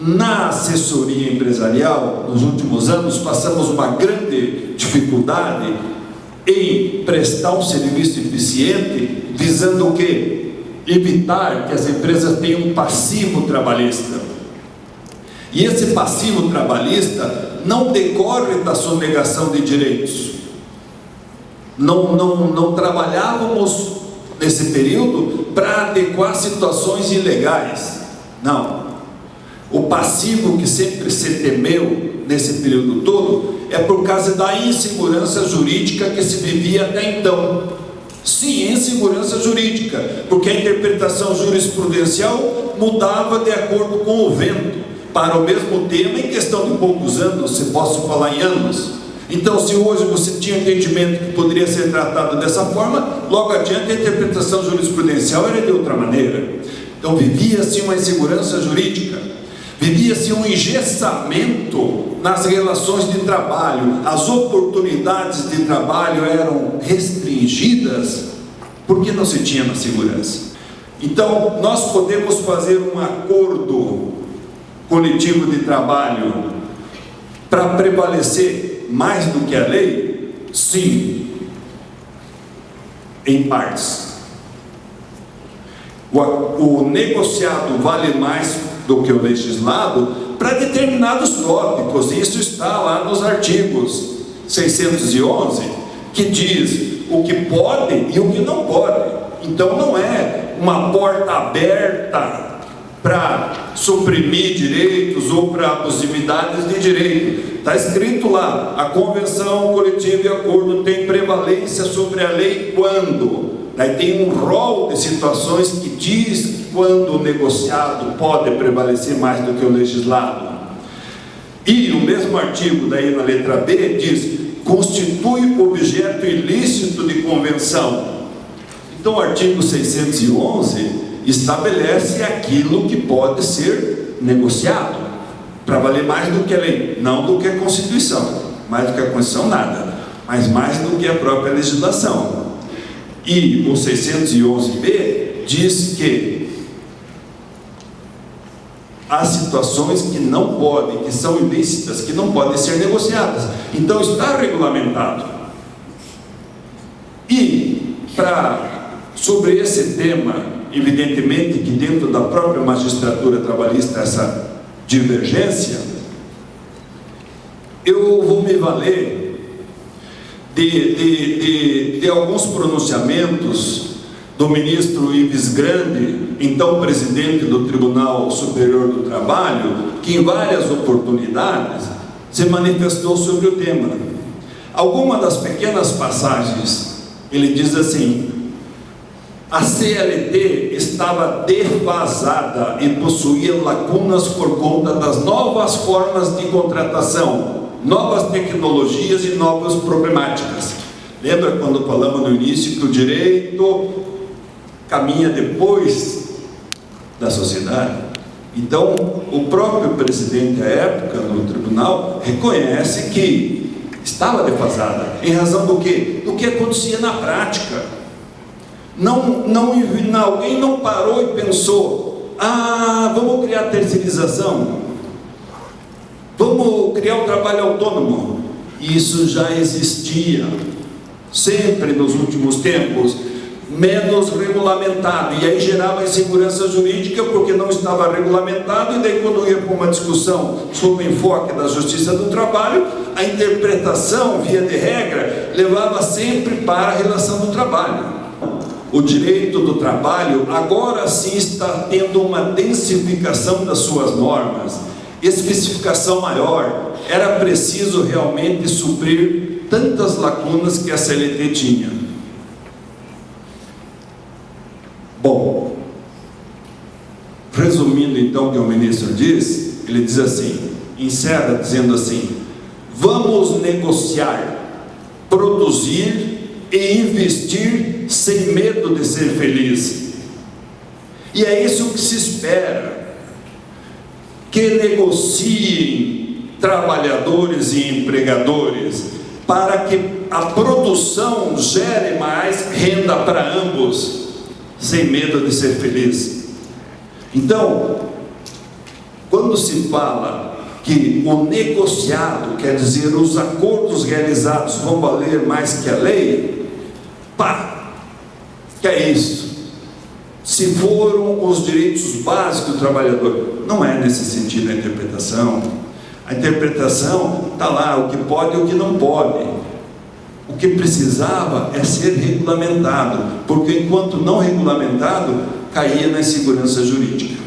Na assessoria empresarial, nos últimos anos, passamos uma grande dificuldade em prestar um serviço eficiente, visando o quê? Evitar que as empresas tenham um passivo trabalhista. E esse passivo trabalhista não decorre da sonegação de direitos. Não trabalhávamos nesse período para adequar situações ilegais. Não. O passivo que sempre se temeu nesse período todo é por causa da insegurança jurídica que se vivia até então. Sim, insegurança jurídica, porque a interpretação jurisprudencial mudava de acordo com o vento, para o mesmo tema em questão de poucos anos, se posso falar em anos. Então, se hoje você tinha entendimento que poderia ser tratado dessa forma, logo adiante a interpretação jurisprudencial era de outra maneira. Então, vivia-se uma insegurança jurídica, vivia-se um engessamento nas relações de trabalho, as oportunidades de trabalho eram restringidas, porque não se tinha uma segurança. Então, nós podemos fazer um acordo coletivo de trabalho para prevalecer mais do que a lei? Sim, em partes. O negociado vale mais do que o legislado para determinados tópicos. Isso está lá nos artigos 611, que diz o que pode e o que não pode. Então não é uma porta aberta para suprimir direitos ou para abusividades de direito. Está escrito lá, a convenção coletiva e acordo tem prevalência sobre a lei quando? Daí tem um rol de situações que diz quando o negociado pode prevalecer mais do que o legislado. E o mesmo artigo, daí na letra B, diz, constitui objeto ilícito de convenção. Então o artigo 611 estabelece aquilo que pode ser negociado, para valer mais do que a lei, não do que a Constituição. Mais do que a Constituição, nada, mas mais do que a própria legislação. E o 611B diz que há situações que não podem, que são ilícitas, que não podem ser negociadas. Então está regulamentado. E sobre esse tema, evidentemente que dentro da própria magistratura trabalhista essa divergência, eu vou me valer de alguns pronunciamentos do ministro Ives Grande, então presidente do Tribunal Superior do Trabalho, que em várias oportunidades se manifestou sobre o tema. Alguma das pequenas passagens, ele diz assim: a CLT estava defasada e possuía lacunas por conta das novas formas de contratação, novas tecnologias e novas problemáticas. Lembra quando falamos no início que o direito caminha depois da sociedade? Então, o próprio presidente à época do tribunal reconhece que estava defasada, em razão do quê? Do que acontecia na prática. Alguém não parou e pensou: vamos criar terceirização, vamos criar o trabalho autônomo. Isso já existia, sempre nos últimos tempos, menos regulamentado, e aí gerava insegurança jurídica porque não estava regulamentado. E daí, quando ia para uma discussão sobre o enfoque da justiça do trabalho, a interpretação, via de regra, levava sempre para a relação do trabalho. O direito do trabalho agora sim está tendo uma densificação das suas normas, especificação maior. Era preciso realmente suprir tantas lacunas que a CLT tinha. Bom, resumindo então o que o ministro diz, ele diz assim, encerra dizendo assim: vamos negociar, produzir e investir sem medo de ser feliz. E é isso que se espera, que negociem trabalhadores e empregadores, para que a produção gere mais renda para ambos, sem medo de ser feliz. Então, Quando se fala que o negociado, quer dizer, os acordos realizados vão valer mais que a lei, pá, que é isso? Se foram os direitos básicos do trabalhador, não é nesse sentido a interpretação. A interpretação está lá, o que pode e o que não pode. O que precisava é ser regulamentado, porque enquanto não regulamentado, caía na insegurança jurídica.